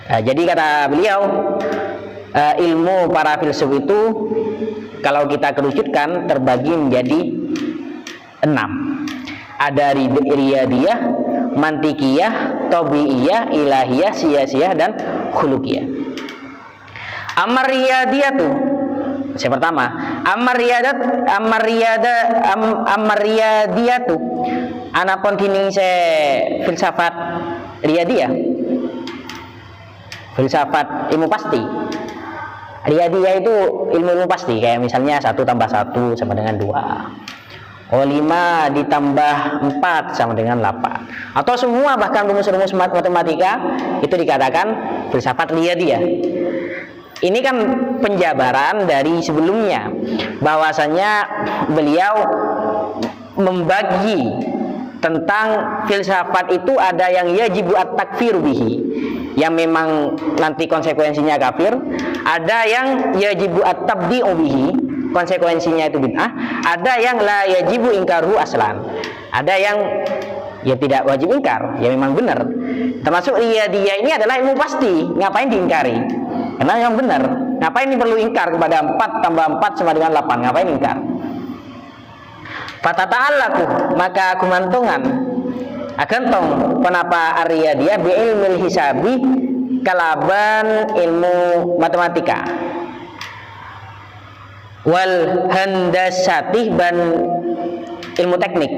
Jadi kata beliau, ilmu para filsuf itu kalau kita kerucutkan terbagi menjadi 6. Ada riyadiyah, mantikiyah, tabiiyah, ilahiyah, siyasiyah, dan khuluqiyah. Amar riyadiyah tuh yang pertama, amar riyadiyah tuh anak kontining se filsafat riyadiyah, filsafat ilmu pasti. Riyadiyah itu ilmu pasti, kayak misalnya 1 tambah 1 sama dengan 2, 5 ditambah 4 sama dengan 8, atau semua bahkan rumus-rumus matematika itu dikatakan filsafat riyadiyah. Ini kan penjabaran dari sebelumnya, bahwasanya beliau membagi tentang filsafat itu ada yang yajibu at-takfir bihi, yang memang nanti konsekuensinya kafir, ada yang yajibu at-tabdi'u bihi, konsekuensinya itu bid'ah, ada yang la yajibu ingkaru aslan, ada yang ya tidak wajib ingkar, ya memang benar. Termasuk riyadiyah ini adalah ilmu pasti, ngapain diingkari? Karena yang benar, ngapain ini perlu ingkar kepada 4 tambah 4 sama dengan 8, ngapain ingkar? Fatata'allaku, maka kumantungan akan tong kenapa ar-riyadiyah bi ilmil hisabi kalaban ilmu matematika, wal handasati ban ilmu teknik,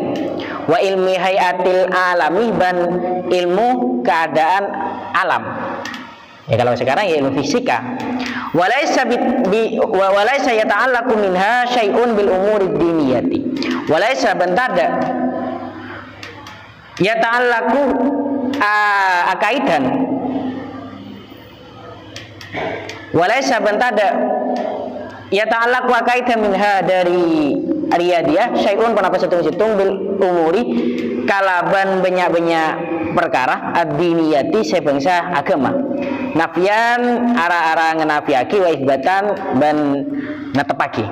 wa ilmi hayatil alami ban ilmu keadaan alam. Ya kalau sekarang ya ilmu fisika. Walaysa yata'allaqu minha syai'un bil umuri diniyati. Walaysa bentada yata'allaqu akaidan. Walaysa bentada yata'allaqu akaidan minha dari riyadiyah syai'un penapa setung-setung bil umuri kalaban banyak-banyak perkara ad-diniyati sebangsa agama. Nafian ara-ara ngenafiaki wa isbatan dan netepaki.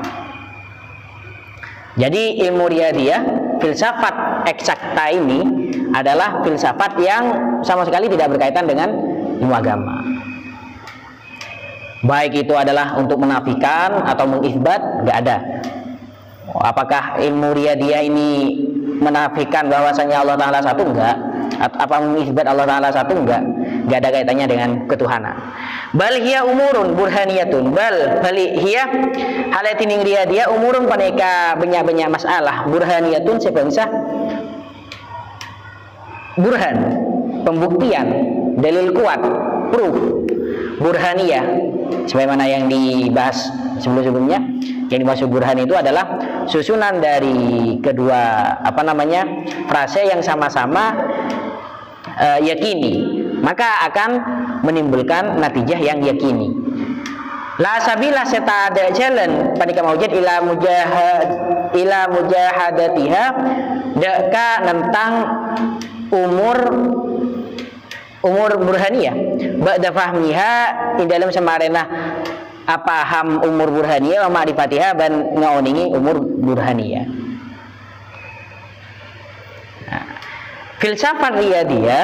Jadi ilmu riyadiyah, filsafat eksakta ini adalah filsafat yang sama sekali tidak berkaitan dengan ilmu agama. Baik itu adalah untuk menafikan atau mengisbat, nggak ada. Apakah ilmu riyadiyah ini menafikan bahwasanya Allah Ta'ala satu? Enggak. Apa mengisbat Allah Ta'ala satu? Enggak ada kaitannya dengan ketuhanan. Bal hiya umurun burhaniyatun, bal hiya halatining riyadiyah umurun paneka banyak-banyak masalah burhaniyatun sebangsa burhan, pembuktian, dalil kuat, proof, burhaniyah sebagaimana yang dibahas sebelum-sebelumnya. Yang dimaksud burhan itu adalah susunan dari kedua frase yang sama-sama yakini, maka akan menimbulkan natijah yang yakini. La sabila seta ada jalan panika maujud ila mujahadatiha deka tentang umur burhaniyah ba'da fahmiha di dalam semarena paham umur burhaniyah wa ma'rifatiha dan ngaoningi umur burhaniyah. Nah, filsafat riyadiyah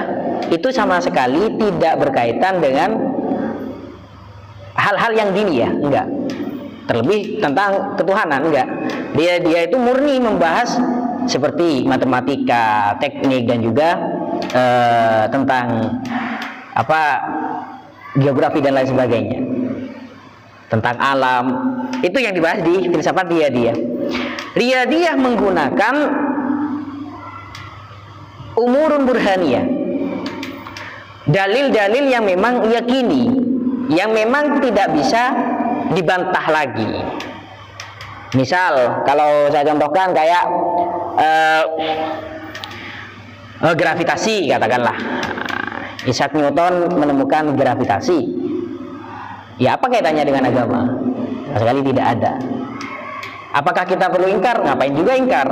itu sama sekali tidak berkaitan dengan hal-hal yang diniyah, enggak. Terlebih tentang ketuhanan, enggak. Dia itu murni membahas seperti matematika, teknik, dan juga tentang geografi dan lain sebagainya, tentang alam. Itu yang dibahas di filsafat riyadiyah. Riyadiyah menggunakan umurun burhaniyah, dalil-dalil yang memang yakini, yang memang tidak bisa dibantah lagi. Misal kalau saya contohkan kayak gravitasi, katakanlah Isaac Newton menemukan gravitasi. Ya apa kaitannya dengan agama? Sama sekali tidak ada. Apakah kita perlu ingkar? Ngapain juga ingkar?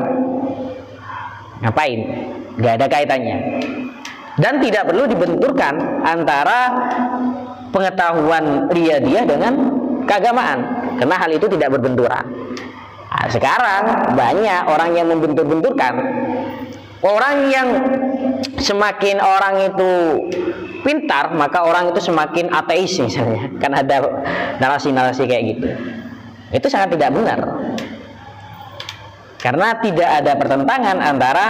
Ngapain? Gak ada kaitannya. Dan tidak perlu dibenturkan antara pengetahuan riyadiyah dengan keagamaan, karena hal itu tidak berbenturan. Nah, sekarang banyak orang yang membentur-benturkan Orang yang semakin orang itu pintar, maka orang itu semakin ateis misalnya. Kan ada narasi-narasi kayak gitu. Itu sangat tidak benar. Karena tidak ada pertentangan antara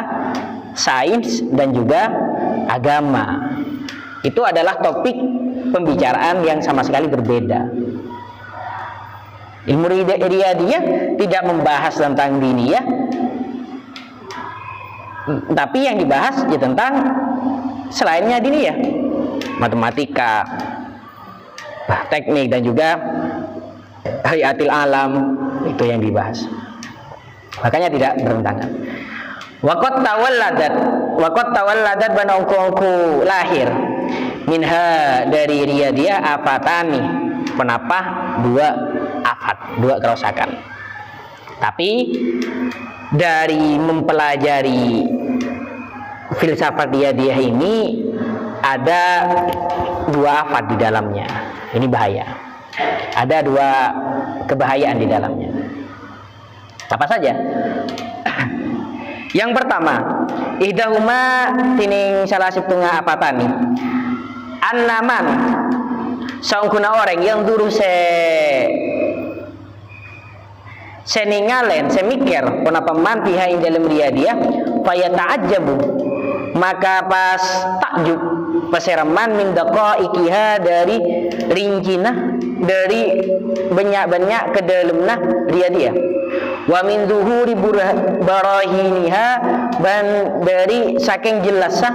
sains dan juga agama. Itu adalah topik pembicaraan yang sama sekali berbeda. Ilmu riyadhiyah tidak membahas tentang diniyah, tapi yang dibahas ya tentang selainnya diniyah, matematika, teknik dan juga hayatil alam, itu yang dibahas. Makanya tidak bertentangan. Waqat tawalladat banongku lahir minha dari riyadhiyah afatani, penapah dua afat, dua kerusakan. Tapi dari mempelajari filsafat riyadhiyah ini ada dua afat di dalamnya. Ini bahaya. Ada dua kebahayaan di dalamnya. Apa saja? Yang pertama, ihdahuma tining salah satunya apatani. Annaman saungkuna orang yang dulu seningalen semikir kenapa man fiha ing dalam riyadhiyah faya ta'ajjabu, maka pas takjub paseraman min daqaiqiha dari rincina, dari banyak-banyak ke dalamna riyadhiyah, wa min zuhuri barahiniha, dan dari saking jelasnya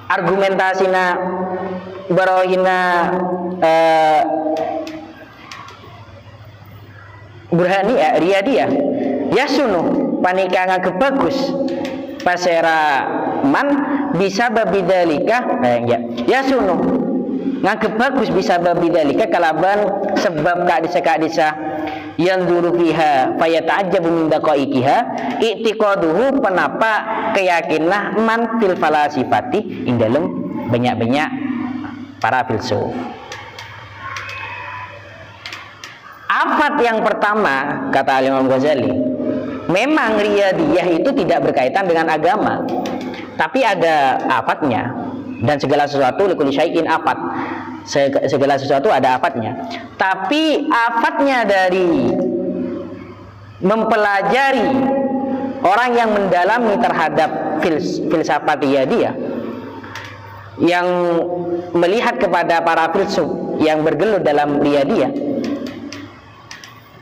argumentasina barahina burhani riyadhiyah yasunu panika ngagep bagus pasera man bisa babidalika yasunu ngagep bagus bisa babidalika kalaban sebab kadisa yang dulu fiha fayata'ajjabu min daqaiqiha i'tiqaduhu, penapa keyakinan man fil falasifati ing dalem banyak-banyak para filsuf. Afat yang pertama kata Imam Ghazali, memang riyadhiyah itu tidak berkaitan dengan agama, tapi ada afatnya, dan segala sesuatu likulli syai'in afat. Segala sesuatu ada afatnya. Tapi afatnya dari mempelajari orang yang mendalami terhadap filsafat riyadhiyah, yang melihat kepada para filsuf yang bergelut dalam riyadhiyah,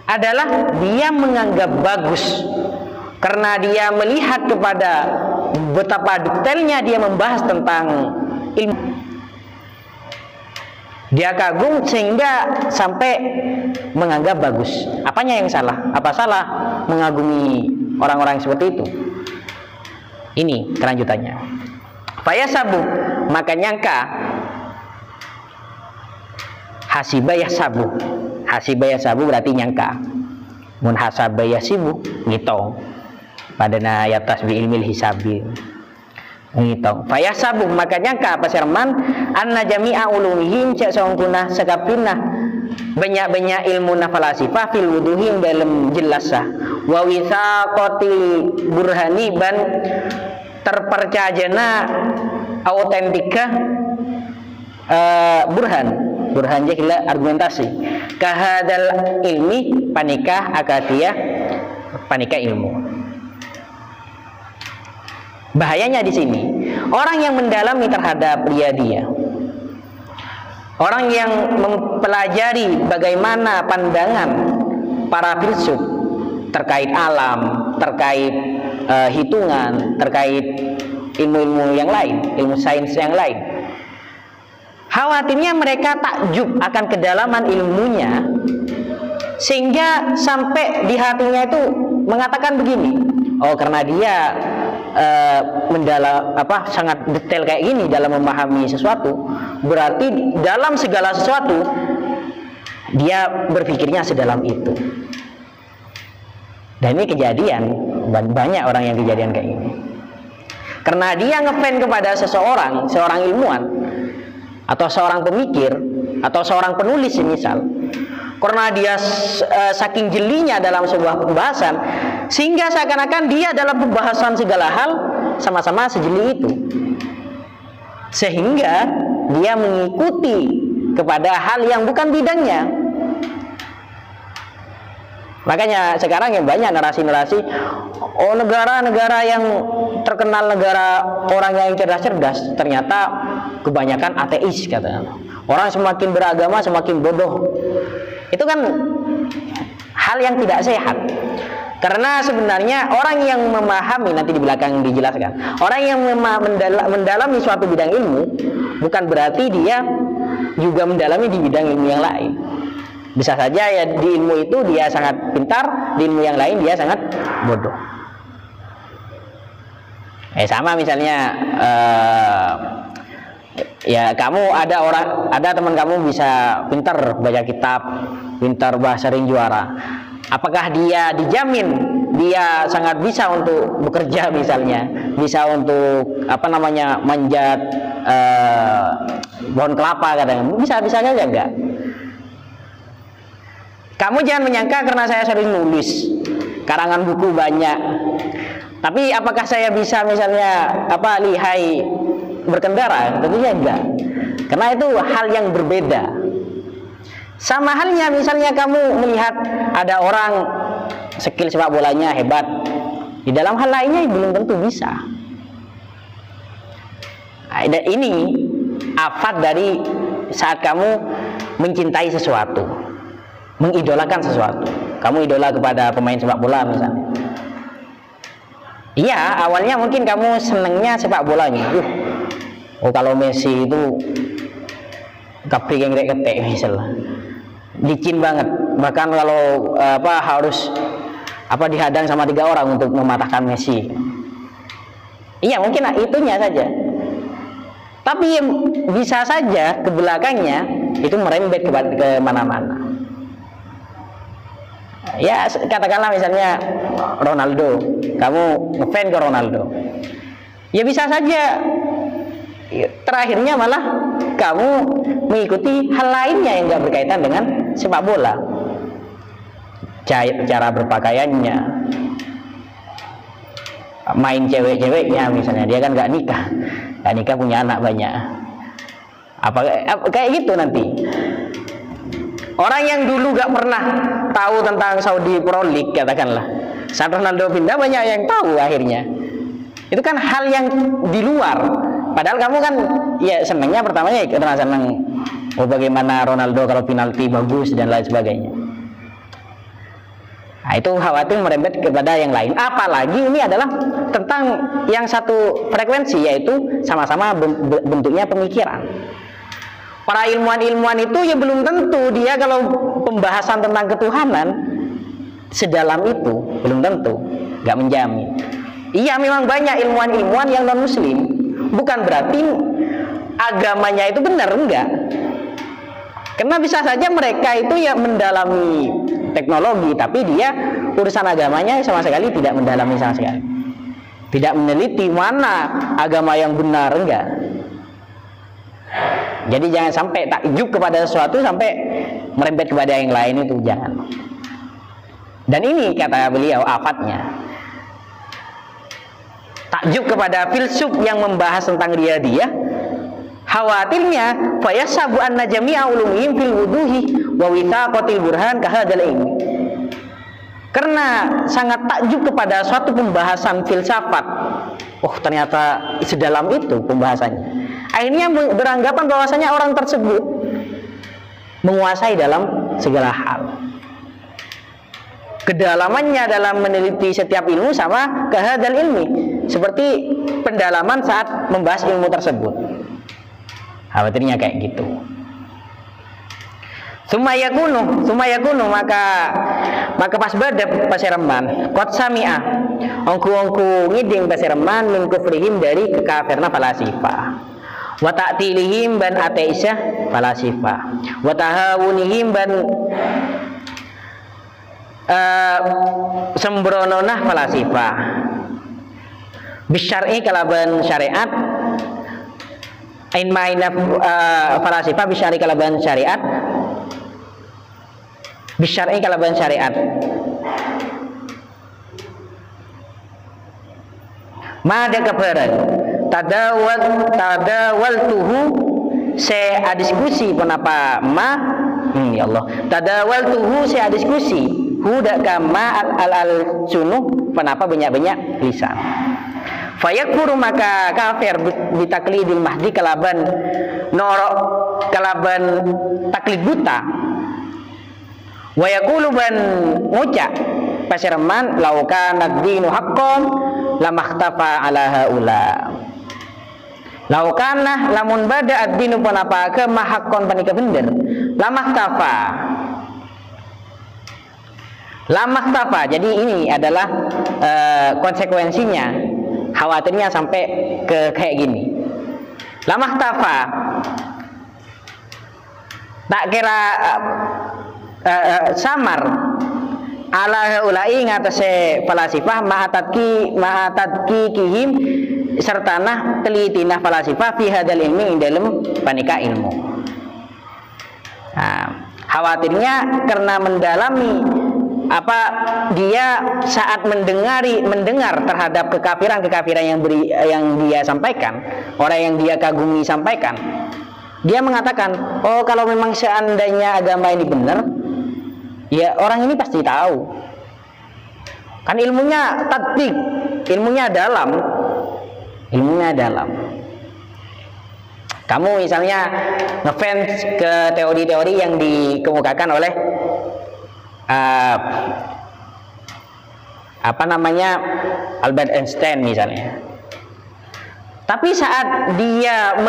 adalah dia menganggap bagus karena dia melihat kepada betapa detailnya dia membahas tentang ilmu. Dia kagum sehingga sampai menganggap bagus. Apanya yang salah? Apa salah mengagumi orang-orang seperti itu? Ini kelanjutannya. Fayasabu, maka nyangka. Hasibah yasabu. Hasibah yasabu berarti nyangka. Mun hasabah yasibu ngitung. Padana ya tasbih ilmil hisabi. Ngitung. Fayasabu, maka nyangka pasirman anna jami'a ulumihim cak songkunah sekapinah banyak-banyak ilmu falasifah fil wuduhim dalam jelasah wa wisaqati burhani ban terpercayana autentika burhan jahila argumentasi kahadal ilmi panikah akadiyah panikah ilmu. Bahayanya di sini, orang yang mendalami terhadap riyadhiyah, orang yang mempelajari bagaimana pandangan para filsuf terkait alam, terkait hitungan, terkait ilmu-ilmu yang lain, ilmu sains yang lain, khawatirnya mereka takjub akan kedalaman ilmunya, sehingga sampai di hatinya itu mengatakan begini, oh karena dia sangat detail kayak gini dalam memahami sesuatu, berarti dalam segala sesuatu dia berpikirnya sedalam itu. Dan ini kejadian, banyak orang yang kejadian kayak gini. Karena dia ngefan kepada seseorang, seorang ilmuwan atau seorang pemikir atau seorang penulis misal, karena dia saking jelinya dalam sebuah pembahasan, sehingga seakan-akan dia dalam pembahasan segala hal sama-sama sejeli itu, sehingga dia mengikuti kepada hal yang bukan bidangnya. Makanya sekarang yang banyak narasi-narasi, oh negara-negara yang terkenal negara orang yang cerdas-cerdas ternyata kebanyakan ateis katanya. Orang semakin beragama semakin bodoh. Itu kan hal yang tidak sehat. Karena sebenarnya orang yang memahami, nanti di belakang dijelaskan, orang yang mendalami suatu bidang ilmu bukan berarti dia juga mendalami di bidang ilmu yang lain. Bisa saja ya di ilmu itu dia sangat pintar, di ilmu yang lain dia sangat bodoh. Sama misalnya ya kamu ada teman kamu bisa pintar baca kitab, pintar bahasa ring juara. Apakah dia dijamin dia sangat bisa untuk bekerja misalnya, bisa untuk manjat pohon kelapa kadang, bisa saja enggak. Kamu jangan menyangka karena saya sering nulis, karangan buku banyak, tapi apakah saya bisa misalnya lihai berkendara? Tentunya enggak, karena itu hal yang berbeda. Sama halnya misalnya kamu melihat ada orang skill sepak bolanya hebat, di dalam hal lainnya belum tentu bisa. Dan ini afat dari saat kamu mencintai sesuatu, mengidolakan sesuatu. Kamu idola kepada pemain sepak bola misalnya. Iya, awalnya mungkin kamu senengnya sepak bolanya. Oh kalau Messi itu kapri yang ketek misalnya, licin banget. Bahkan kalau harus dihadang sama 3 orang untuk mematahkan Messi. Iya mungkin itunya saja. Tapi bisa saja ke belakangnya itu merembet ke mana-mana. Ya katakanlah misalnya Ronaldo, kamu ngefans ke Ronaldo, ya bisa saja terakhirnya malah kamu mengikuti hal lainnya yang nggak berkaitan dengan sepak bola, cara berpakaiannya, main cewek-ceweknya misalnya, dia kan nggak nikah punya anak banyak, kayak gitu nanti. Orang yang dulu gak pernah tahu tentang Saudi Pro League katakanlah, saat Ronaldo pindah banyak yang tahu akhirnya. Itu kan hal yang di luar. Padahal kamu kan ya senangnya pertamanya karena senang bagaimana Ronaldo kalau penalti bagus dan lain sebagainya. Nah, itu khawatir merembet kepada yang lain. Apalagi ini adalah tentang yang satu frekuensi, yaitu sama-sama bentuknya pemikiran. Para ilmuwan-ilmuwan itu ya belum tentu dia kalau pembahasan tentang ketuhanan sedalam itu, belum tentu, nggak menjamin. Iya memang banyak ilmuwan-ilmuwan yang non muslim, bukan berarti agamanya itu benar, enggak. Karena bisa saja mereka itu ya mendalami teknologi, tapi dia urusan agamanya sama sekali tidak mendalami sama sekali, tidak meneliti mana agama yang benar, enggak. Jadi jangan sampai takjub kepada sesuatu sampai merembet kepada yang lain, itu jangan. Dan ini kata beliau afatnya, takjub kepada filsuf yang membahas tentang riyadhiyah, khawatirnya fayasabu anna jami'a ulumihim fil wuduhi wa withaqatil burhan kahadzal ilmi. Karena sangat takjub kepada suatu pembahasan filsafat, oh ternyata sedalam itu pembahasannya. Akhirnya beranggapan bahwasanya orang tersebut menguasai dalam segala hal. Kedalamannya dalam meneliti setiap ilmu sama kahadzal ilmi, seperti pendalaman saat membahas ilmu tersebut. Khawatirnya kayak gitu. Sumayakunu maka pas badab pasereman qad sami'a ongku ngiding pasereman min kufrihim dari kekafirna falasifah, wa ta'tilihim ban ateisah falasifah, wa tahawunihim ban sembrononah falasifah, bisyar'i kalaban syariat ain ma'ina falasifah bisyar'i kalaban syariat, bisyar'i kalaban syariat, Ma ada kabaran tadawal tuhu se diskusi penapa ma ya Allah tadawal tuhu se diskusi huda kama al sunuh penapa banyak lisan fayakfuru maka kafir bitaklidil mahdi kalaban norok kalaban taklid buta wa yaqulu ban ngucap pasirman laukan ad-dinu haqqan lamakhtafa ala haula laukana lamun bada ad-dinu panapa ke mahaqqan panika bener lamakhtafa jadi ini adalah konsekuensinya khawatirnya sampai ke kayak gini. Lamakhtafa tak kira samar ala haula'i ngatasé falasifah ma'atadki kihim sertana telitinah falasifah fi hadal ilmi dalam panika ilmu. Nah, khawatirnya karena mendalami dia saat mendengar terhadap kekafiran yang dia sampaikan, orang yang dia kagumi sampaikan, dia mengatakan, oh kalau memang seandainya agama ini benar, ya orang ini pasti tahu. Kan ilmunya tatbik, ilmunya dalam. Kamu misalnya ngefans ke teori-teori yang dikemukakan oleh Albert Einstein misalnya. Tapi saat dia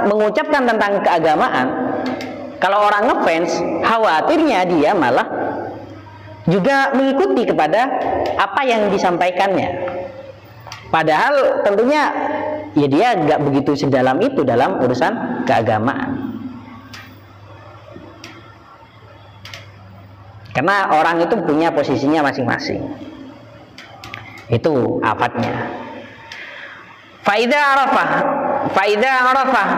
mengucapkan tentang keagamaan, kalau orang ngefans, khawatirnya dia malah juga mengikuti kepada apa yang disampaikannya. Padahal tentunya ya dia nggak begitu sedalam itu dalam urusan keagamaan. Karena orang itu punya posisinya masing-masing. Itu afatnya. Faida arafah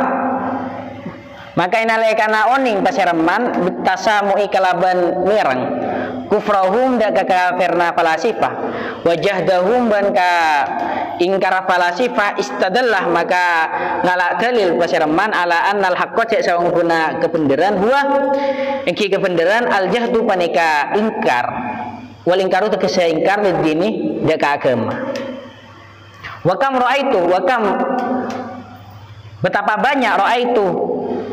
maka inalaikana oning pasiraman bitasamu ikalaban mirang kufrahum da kafirna falasifah wajahdahum ban ka ingkara falasifah istadallah maka ngalak dalil pasiraman ala annal haqqo cek sawanguna kebenaran huwa engki kebenaran al jahdu panika ingkar wal ingkaru tegese ingkar lidini da ka agama wakam betapa banyak ro'aitu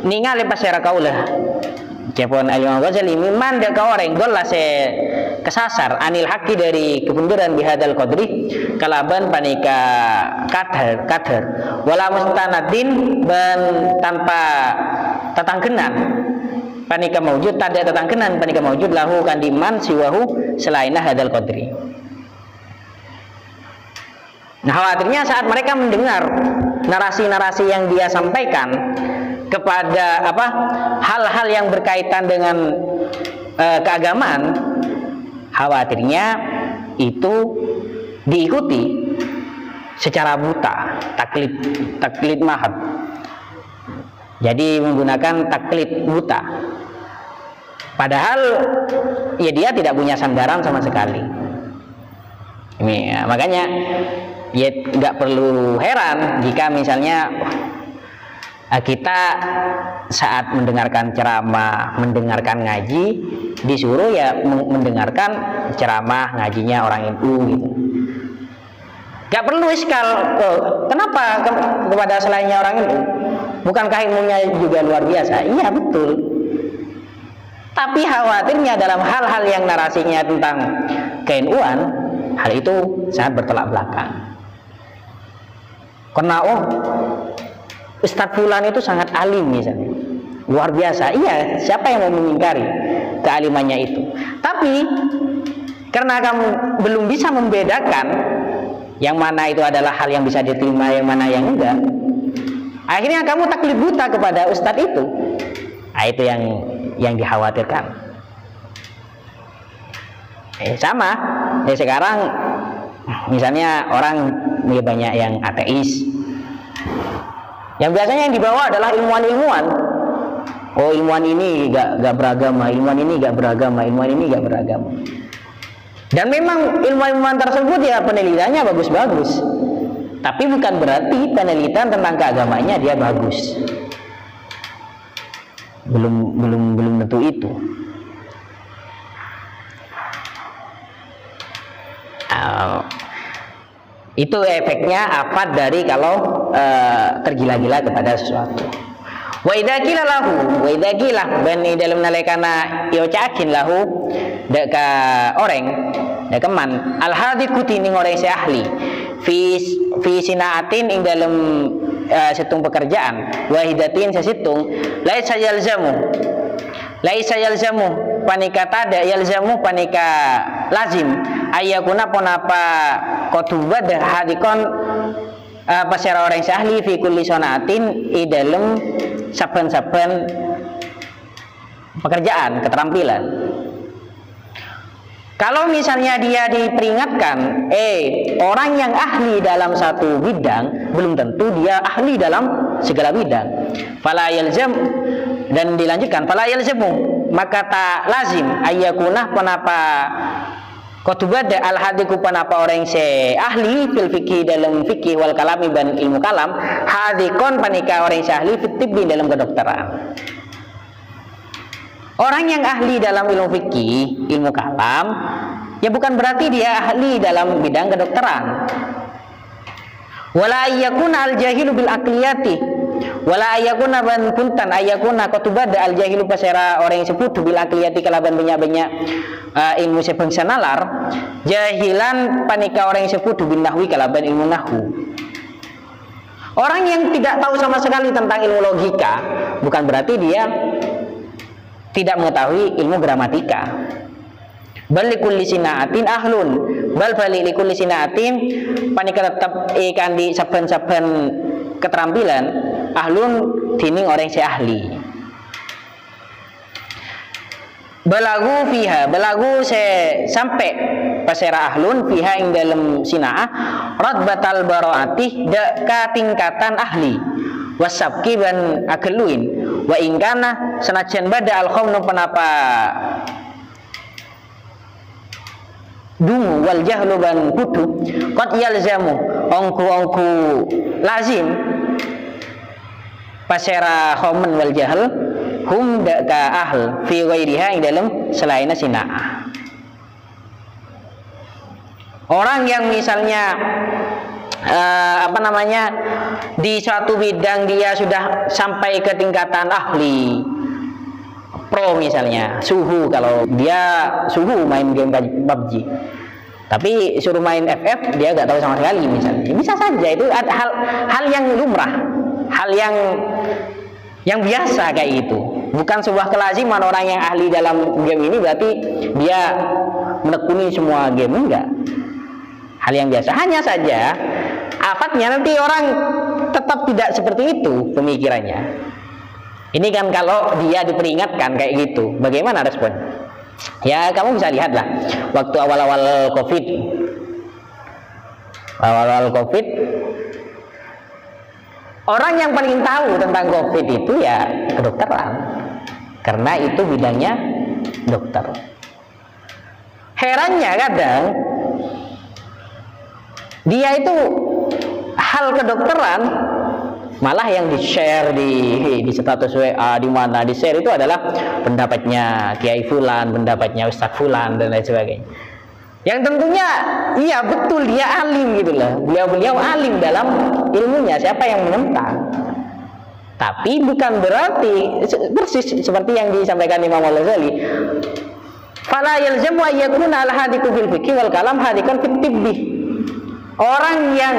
ningali pasera kaulah Jepun Al-Imam Ghazali mimman da ka orang golla se kesasar anil haqi dari kebenaran bihadal qadri kalaban panika kadar wala mustanadin ban tanpa tatangkenan panika maujud tidak tatangkenan panika maujud lahu kandiman siwahu selainah hadal qadri. Nah, khawatirnya saat mereka mendengar narasi-narasi yang dia sampaikan kepada hal-hal yang berkaitan dengan keagamaan, khawatirnya itu diikuti secara buta, taklid mahad. Jadi menggunakan taklid buta. Padahal ya dia tidak punya sandaran sama sekali. Ini ya, makanya ya nggak perlu heran jika misalnya kita saat mendengarkan ceramah, mendengarkan ngaji, disuruh ya mendengarkan ceramah ngajinya orang itu gitu. Gak perlu iskal, kenapa kepada selainnya orang itu? Bukankah ilmunya juga luar biasa? Iya betul. Tapi khawatirnya dalam hal-hal yang narasinya tentang ke-NU-an, hal itu sangat bertolak belakang. Karena Ustadz Fulan itu sangat alim misalnya, luar biasa. Iya, siapa yang mau mengingkari kealimannya itu? Tapi karena kamu belum bisa membedakan yang mana itu adalah hal yang bisa diterima, yang mana yang enggak, akhirnya kamu taklid buta kepada Ustadz itu. Nah, itu yang dikhawatirkan. Sama. Sekarang misalnya orang banyak yang ateis. Yang biasanya yang dibawa adalah ilmuwan-ilmuwan. Oh, ilmuwan ini gak beragama, ilmuwan ini gak beragama, ilmuwan ini gak beragama. Dan memang ilmu-ilmuwan tersebut ya penelitiannya bagus-bagus. Tapi bukan berarti penelitian tentang keagamanya dia bagus. Belum tentu itu. Itu efeknya afat dari kalau tergila-gila kepada sesuatu. Wa idza qila lahu wa idza qila ban dalam nalekana yo cakin lahu deka orang deka man al hadiku tining orang si ahli fi sinaatin ing dalam situng pekerjaan wahidatin sesitung laisa yalzamu panika tada yalzamu panika lazim ayakuna ponapa kotubad hadikon pasera orang si ahli fi kulli sonaatin i dalam saben-saben pekerjaan, keterampilan. Kalau misalnya dia diperingatkan, orang yang ahli dalam satu bidang belum tentu dia ahli dalam segala bidang. Fala yalzam, dan dilanjutkan fala yalzamu, maka tak lazim ayyakunah penapa kotubad al hadiku panapa orang se ahli fil fikih dalam fikih wal kalami dan ilmu kalam hadikon panika orang se ahli fit tibbi dalam kedokteran. Orang yang ahli dalam ilmu fikih, ilmu kalam ya bukan berarti dia ahli dalam bidang kedokteran. Wala ayyakuna al jahilu bil aqliyati wala ayyakuna ban puntan ayyakuna kotubad al jahilu pasera orang yang seputu bil aqliyati kalaban banyak-banyak ilmu sebangsa nalar jahilan panika orang yang seputu bin nahwi kalaban ilmu nahwu. Orang yang tidak tahu sama sekali tentang ilmu logika bukan berarti dia tidak mengetahui ilmu gramatika. Bal likulli sinaatin ahlun bal likulli sinaatin panika tetap ikan di saben-saben keterampilan ahlun tining orang si ahli. Balagu fiha, balagu sampai pasera ahlun fiha ing dalam sinaah radbatal baroati ka tingkatan ahli wasabki ban ageluin wa ingkana senajan bada al khamnu penapa dungu wal jahlu ban kudu qad yalzamu ongku lazim pasera khamun wal jahl hum ka ahl fi ghairiha ing dalam selain sinaah. Orang yang misalnya di suatu bidang dia sudah sampai ke tingkatan ahli pro, misalnya suhu, kalau dia suhu main game PUBG tapi suruh main FF dia nggak tahu sama sekali misalnya, bisa saja itu hal yang lumrah, hal yang biasa kayak itu, bukan sebuah kelaziman. Orang yang ahli dalam game ini berarti dia menekuni semua game, enggak, hal yang biasa. Hanya saja afatnya nanti orang tetap tidak seperti itu pemikirannya. Ini kan kalau dia diperingatkan kayak gitu, bagaimana respon? Ya kamu bisa lihatlah waktu awal-awal COVID, orang yang paling tahu tentang COVID itu ya kedokteran, karena itu bidangnya dokter. Herannya kadang dia itu hal kedokteran malah yang di-share di status WA, di mana di-share itu adalah pendapatnya Kiai Fulan, pendapatnya Ustadz Fulan dan lain sebagainya. Yang tentunya iya betul dia alim gitu lah. Beliau alim dalam ilmunya, siapa yang menentang? Tapi bukan berarti persis seperti yang disampaikan Imam Al-Ghazali. Fala yalzamu ayyakuna al-hadiku fil fikih wal kalam hadikun fit tibbi. Orang yang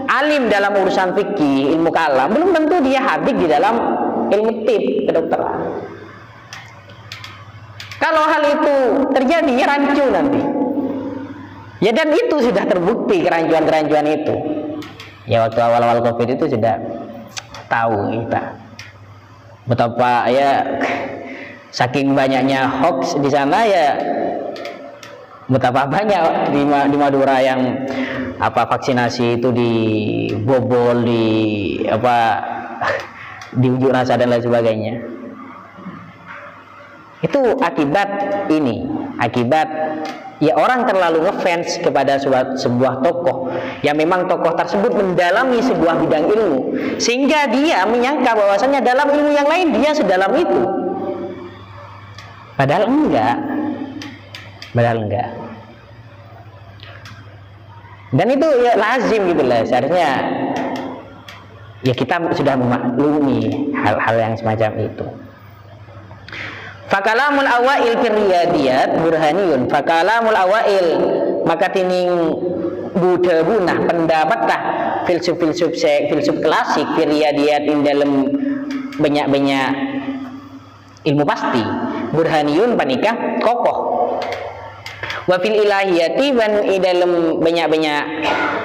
alim dalam urusan fikih, ilmu kalam, belum tentu dia hadik di dalam ilmu tib, kedokteran. Kalau hal itu terjadi, ya rancu nanti. Ya dan itu sudah terbukti kerancuan-kerancuan itu. Ya waktu awal-awal COVID itu sudah tahu kita betapa ya saking banyaknya hoax di sana, ya betapa banyak di Madura yang vaksinasi itu dibobol, diunjuk rasa dan lain sebagainya. Itu akibat ya orang terlalu ngefans kepada sebuah tokoh yang memang tokoh tersebut mendalami sebuah bidang ilmu, sehingga dia menyangka bahwasanya dalam ilmu yang lain dia sedalam itu, padahal enggak. Dan itu ya lazim gitu lah, seharusnya ya kita sudah memaklumi hal-hal yang semacam itu. Fakalamul awail fil riyadiyat burhaniyun. Fakalamul awail, maka tining budabunah pendapattah filsuf klasik fil riyadiyat ing dalam banyak ilmu pasti. Burhaniyun panikah kokoh. Wa fil ilahiyati wan ing dalam banyak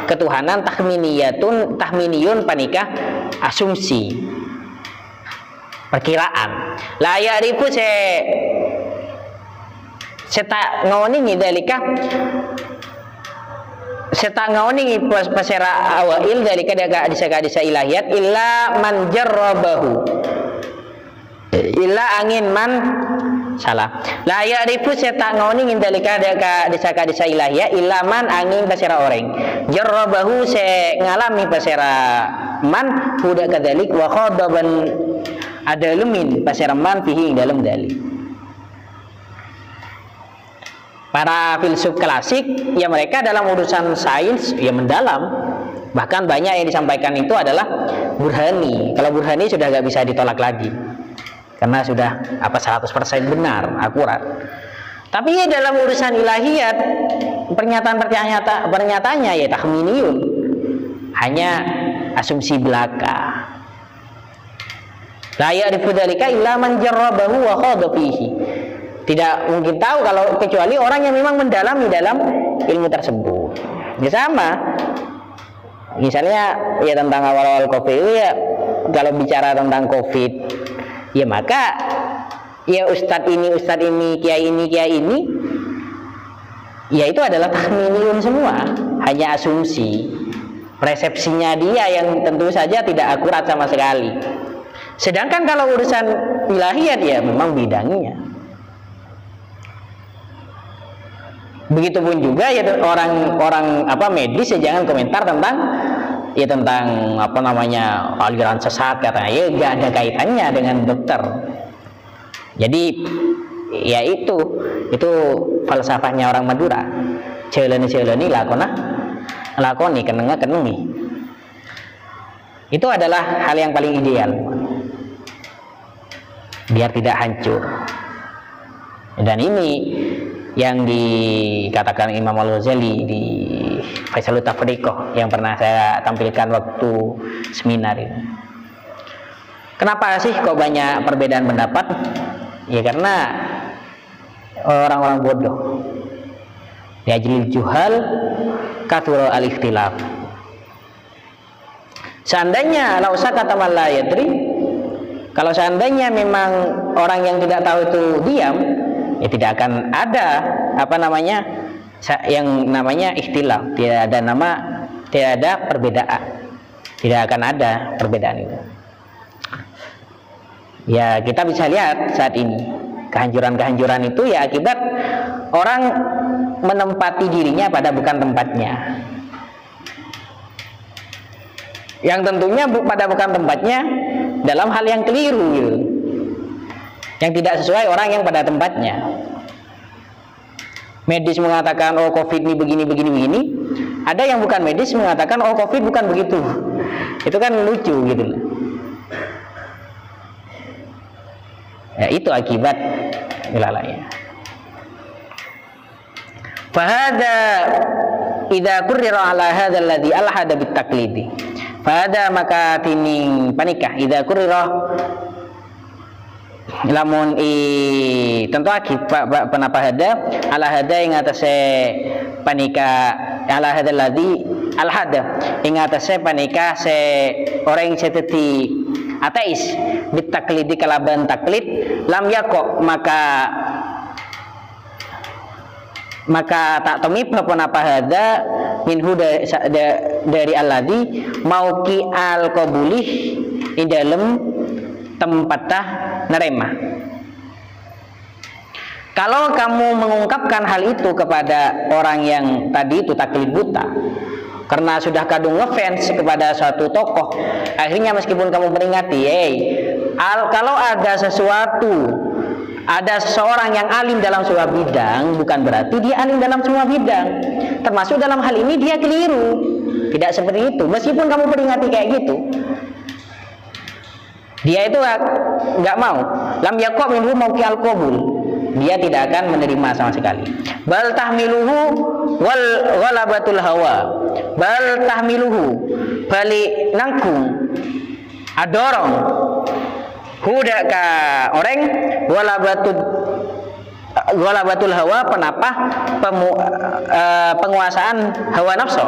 ketuhanan tahminiyun panikah asumsi, perkiraan. La ya'rifu seta ngawani dalika seta ngawani pasera awail dalika disa ilahiyat illa man jarrabahu, illa angin man salah. La ya'rifu seta ngawani dalika disa ilahiyat illa man angin pasera orang jarrabahu se ngalami pasera man huda kadzalik wa khadaban ada lemin pasiraman fihi dalam dalil. Para filsuf klasik ya mereka dalam urusan sains ya mendalam, bahkan banyak yang disampaikan itu adalah burhani. Kalau burhani sudah nggak bisa ditolak lagi karena sudah 100% benar, akurat. Tapi ya dalam urusan ilahiyat pernyataannya ya tahminiyun, hanya asumsi belaka. La ya'rifu dzalika illa man jarrabahu wa khadha fihi. Tidak mungkin tahu kalau kecuali orang yang memang mendalami dalam ilmu tersebut. Ya sama. Misalnya ya tentang awal-awal Covid ya, kalau bicara tentang Covid ya maka ya ustadz ini, kiai ini ya itu adalah tahminiyun semua, hanya asumsi. Persepsinya dia yang tentu saja tidak akurat sama sekali. Sedangkan kalau urusan ilahiyat ya memang bidangnya. Begitupun juga ya orang medis ya jangan komentar tentang aliran sesat katanya, ya nggak ada kaitannya dengan dokter. Jadi ya itu falsafahnya orang Madura. Celeni lakoni kenengi. Itu adalah hal yang paling ideal biar tidak hancur. Dan ini yang dikatakan Imam Al-Ghazali di Faisalut Tafriqah yang pernah saya tampilkan waktu seminar ini. Kenapa sih kok banyak perbedaan pendapat? Ya karena orang-orang bodoh. Ya jilil juhal kathura al-ikhtilaf. Seandainya lausa kata la yadri, kalau seandainya memang orang yang tidak tahu itu diam, ya tidak akan ada yang namanya ikhtilaf, tidak ada perbedaan, tidak akan ada perbedaan itu. Ya kita bisa lihat saat ini kehancuran itu ya akibat orang menempati dirinya pada bukan tempatnya, yang tentunya pada bukan tempatnya dalam hal yang keliru gitu, yang tidak sesuai orang yang pada tempatnya. Medis mengatakan oh Covid ini begini, ada yang bukan medis mengatakan oh Covid bukan begitu. Itu kan lucu gitu. Ya itu akibat wilayahnya. Fahada idza qurrira ala hadzal ladzi alhada bit taqlidi. Fahada maka tining panikah idza qurrira lamun tentu akibat penapa hada ala hada ing atase panika ala hadzal ladzi alhada ing atase panika se orang seteti ateis bit taqlidi kalaban taklid lam yaqo maka tak temip apa hada minhu dari alladzi mauqi al qabulih di dalam tempatah nerema Kalau kamu mengungkapkan hal itu kepada orang yang tadi itu taklid buta, karena sudah kadung ngefans kepada suatu tokoh, akhirnya meskipun kamu peringati, kalau ada sesuatu, ada seseorang yang alim dalam sebuah bidang, bukan berarti dia alim dalam semua bidang. Termasuk dalam hal ini dia keliru. Tidak seperti itu. Meskipun kamu peringati kayak gitu, dia itu nggak mau. Lam yaqa minhu mauqi'al qabul. Dia tidak akan menerima sama sekali. Bal tahmiluhu wal ghalabatul hawa. Bal tahmiluhu, balik nangkung, adorong, huda ka orang ghalabatul hawa, penapah penguasaan hawa nafsu,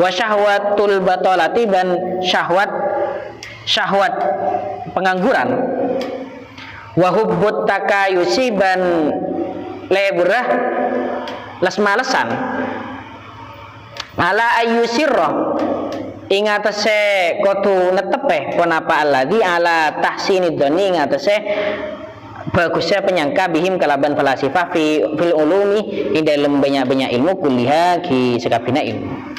wa syahwatul batalati, dan syahwat pengangguran, wa hubbut takayusi, ban leburah les-malesan, ala ayyusirra, ingatase kotu netepeh ponapa alladhi ala tahsinid doni, ingatase bagusnya penyangka bihim kalaban falasifah fil ulumi, ing dalam banyak-banyak ilmu kuliah ki sekabina ilmu.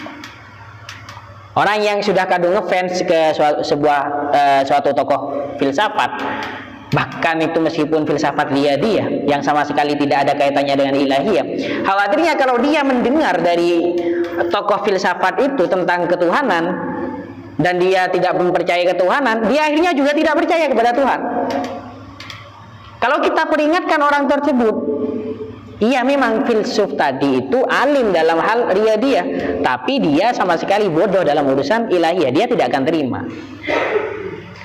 Orang yang sudah kadung ngefans ke suatu tokoh filsafat, bahkan itu meskipun filsafat dia yang sama sekali tidak ada kaitannya dengan ilahiyah, khawatirnya kalau dia mendengar dari tokoh filsafat itu tentang ketuhanan dan dia tidak mempercayai ketuhanan, dia akhirnya juga tidak percaya kepada Tuhan. Kalau kita peringatkan orang tersebut, iya memang filsuf tadi itu alim dalam hal riyadiyah, tapi dia sama sekali bodoh dalam urusan ilahiyah, dia tidak akan terima.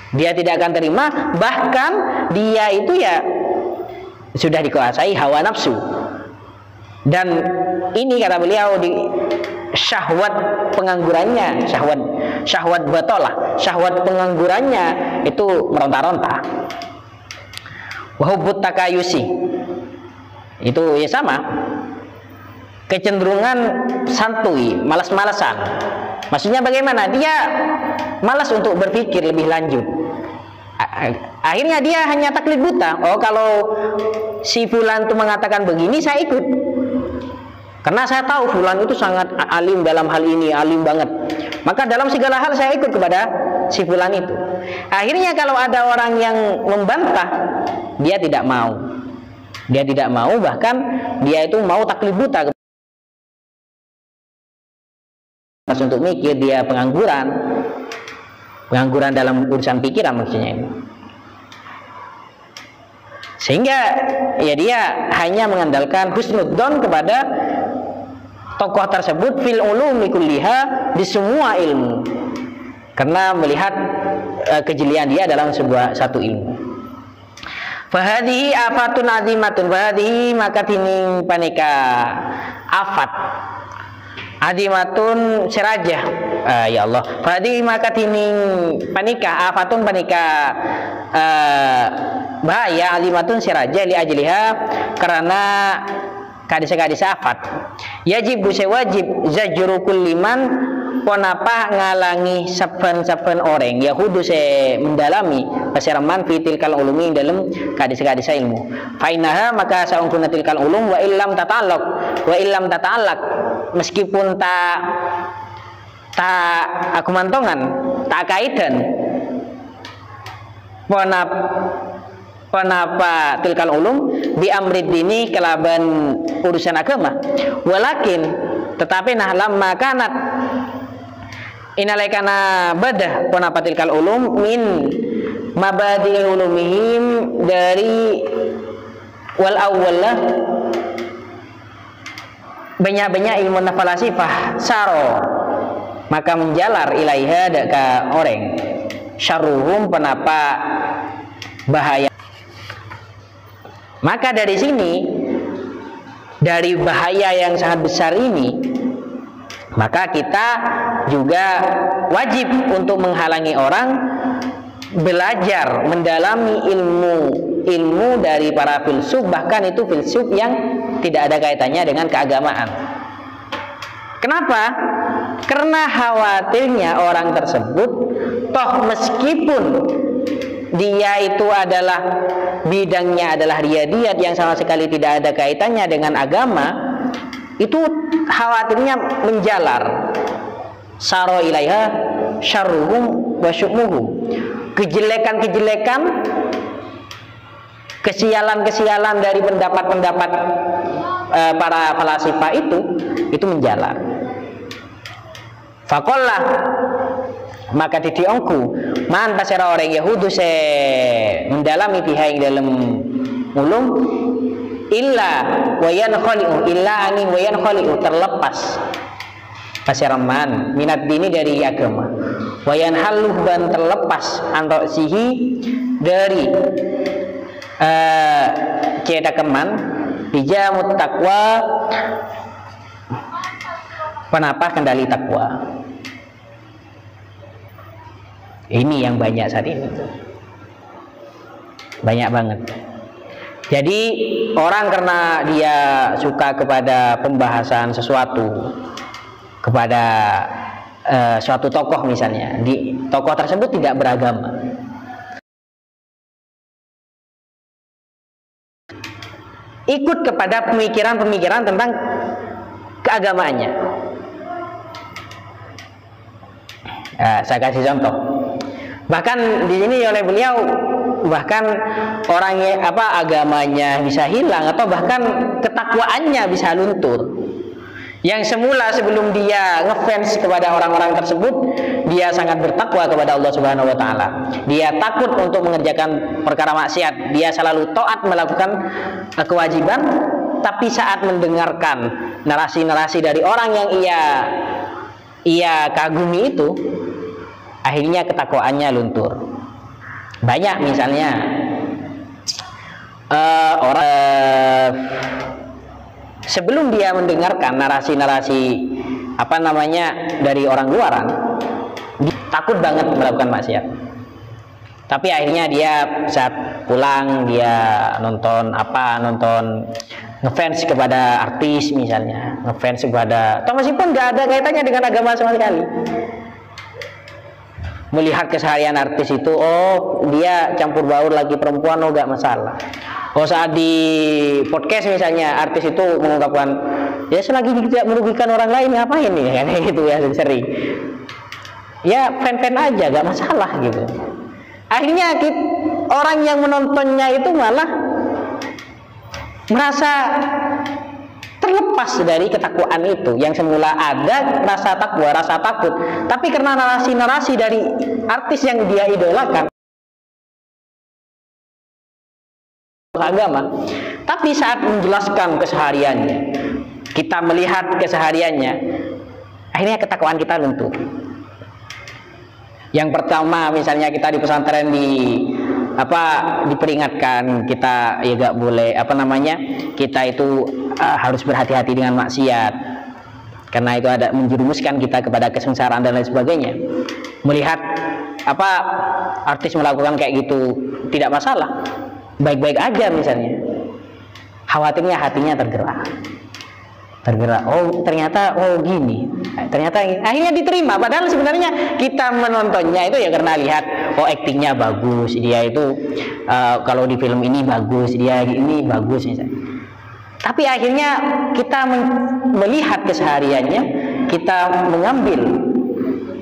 Dia tidak akan terima, bahkan dia itu ya sudah dikuasai hawa nafsu. Dan ini kata beliau, di syahwat penganggurannya, syahwat batalah, syahwat penganggurannya itu meronta-ronta. Wahubbut takayusi, itu ya sama, kecenderungan santuy, malas-malasan. Maksudnya bagaimana? Dia malas untuk berpikir lebih lanjut. Akhirnya dia hanya taklid buta. Oh, kalau si fulan itu mengatakan begini, saya ikut. Karena saya tahu fulan itu sangat alim dalam hal ini, alim banget. Maka dalam segala hal saya ikut kepada si fulan itu. Akhirnya kalau ada orang yang membantah, dia tidak mau. Dia tidak mau, bahkan dia itu mau taklid buta. Untuk mikir, dia pengangguran dalam urusan pikiran maksudnya ini. Sehingga ya dia hanya mengandalkan husnudzon kepada tokoh tersebut fil ulumi kulliha, di semua ilmu, karena melihat kejelian dia dalam satu ilmu. Fahadihi afatun azimatun, fahadihi maka tining paneka afat adimatun serajah, ya Allah, fahadihi maka tining panika afatun panika bahaya alimatun serajah li ajliha, karena kadisa-kadisa afat. Yajib wajib zajru kulliman, ponapa ngalangi saben-saben orang yahudu se mendalami pasiraman fitil kal ulumi dalam kadisa-kadisa ilmu. Fainaha maka saungkuna tilkal ulum wa illam tata'allaq, meskipun tak aku mantongan, tak kaitan penapa tilkal ulum bi amrid dini kelaban urusan agama, walakin tetapi nah lamma kanat inalaikana badah penapa tilkal ulum min mabadi ulumihim, dari wal awwalah banyak-banyak ilmu falasifah saro, maka menjalar ilaiha ka orang syarruhum penapa bahaya. Maka dari sini, dari bahaya yang sangat besar ini, maka kita juga wajib untuk menghalangi orang belajar, mendalami ilmu dari para filsuf, bahkan itu filsuf yang tidak ada kaitannya dengan keagamaan. Kenapa? Karena khawatirnya orang tersebut toh meskipun dia itu adalah bidangnya adalah riyadiyat yang sama sekali tidak ada kaitannya dengan agama, itu khawatirnya menjalar. Saro ilaiha syarruhum wa syu'muhum. Kejelekan-kejelekan, kesialan-kesialan dari pendapat-pendapat para falasifah itu menjalar. Faqallah, maka ditiongku man pasera orang Yahudi se mendalami pihak yang dalam ulum illa wayan khali'u illa angin wayan khali'u terlepas paseraman minat dini dari agama wayan haluh dan terlepas anroksihi dari keman dijamut takwa penapah kendali takwa. Ini yang banyak saat ini, banyak banget. Jadi orang karena dia suka kepada pembahasan sesuatu, kepada suatu tokoh misalnya, di tokoh tersebut tidak beragama, ikut kepada pemikiran-pemikiran tentang keagamaannya. Saya kasih contoh. Bahkan di sini oleh beliau, bahkan orangnya agamanya bisa hilang atau bahkan ketakwaannya bisa luntur. Yang semula sebelum dia ngefans kepada orang-orang tersebut, dia sangat bertakwa kepada Allah Subhanahu wa taala. Dia takut untuk mengerjakan perkara maksiat, dia selalu taat melakukan kewajiban, tapi saat mendengarkan narasi-narasi dari orang yang ia kagumi itu, akhirnya ketakwaannya luntur. Banyak misalnya orang sebelum dia mendengarkan narasi-narasi dari orang luaran, dia takut banget melakukan maksiat. Tapi akhirnya dia saat pulang dia nonton ngefans kepada artis misalnya, ngefans kepada, atau meskipun nggak ada kaitannya dengan agama sama sekali. Melihat keseharian artis itu, oh dia campur baur lagi perempuan, oh nggak masalah. Oh saat di podcast misalnya artis itu mengungkapkan, ya selagi tidak merugikan orang lain ngapain nih, kan gitu ya sering. Ya fan-fan aja, nggak masalah gitu. Akhirnya orang yang menontonnya itu malah merasa terlepas dari ketakwaan itu. Yang semula ada rasa takwa, rasa takut, tapi karena narasi-narasi dari artis yang dia idolakan agama, tapi saat menjelaskan kesehariannya, kita melihat kesehariannya, akhirnya ketakwaan kita luntur. Yang pertama misalnya kita di pesantren diperingatkan kita ya gak boleh kita itu harus berhati-hati dengan maksiat, karena itu ada menjerumuskan kita kepada kesengsaraan dan lain sebagainya. Melihat artis melakukan kayak gitu tidak masalah, baik-baik aja misalnya, khawatirnya hatinya tergerak. Oh ternyata gini, ternyata akhirnya diterima. Padahal sebenarnya kita menontonnya itu ya karena lihat aktingnya bagus, dia itu kalau di film ini bagus, dia ini bagus misalnya. Tapi akhirnya kita melihat kesehariannya, kita mengambil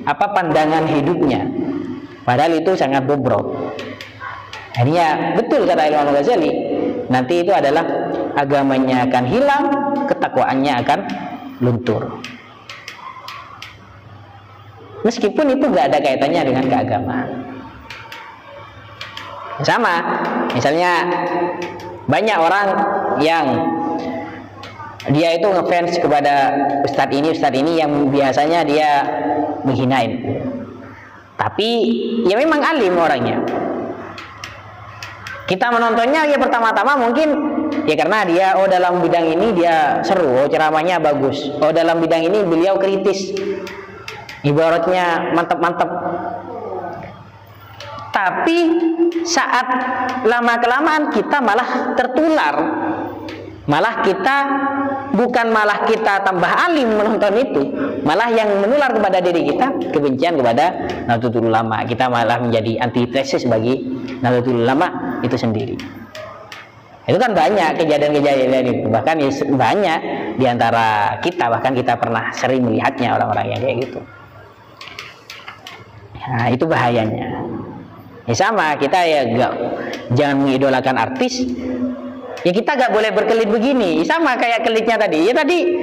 pandangan hidupnya, padahal itu sangat bobrok. Akhirnya betul kata Imam Ghazali, nanti itu adalah agamanya akan hilang, ketakwaannya akan luntur. Meskipun itu nggak ada kaitannya dengan keagamaan. Sama, misalnya banyak orang yang dia itu ngefans kepada ustadz ini yang biasanya dia menghinain, tapi ya memang alim orangnya. Kita menontonnya ya pertama-tama mungkin ya karena dia dalam bidang ini dia seru, ceramahnya bagus. Dalam bidang ini beliau kritis, ibaratnya mantep-mantep. Tapi saat lama-kelamaan kita malah tertular, malah kita bukan malah kita tambah alim menonton itu, malah yang menular kepada diri kita kebencian kepada Nahdlatul Ulama. Kita malah menjadi antitesis bagi Nahdlatul Ulama itu sendiri. Itu kan banyak kejadian-kejadian itu, bahkan ya banyak diantara kita, bahkan kita pernah sering melihatnya orang-orang yang kayak gitu. Nah, itu bahayanya. Ya sama, kita ya jangan mengidolakan artis. Ya kita gak boleh berkelit begini. Sama kayak kelitnya tadi. Ya tadi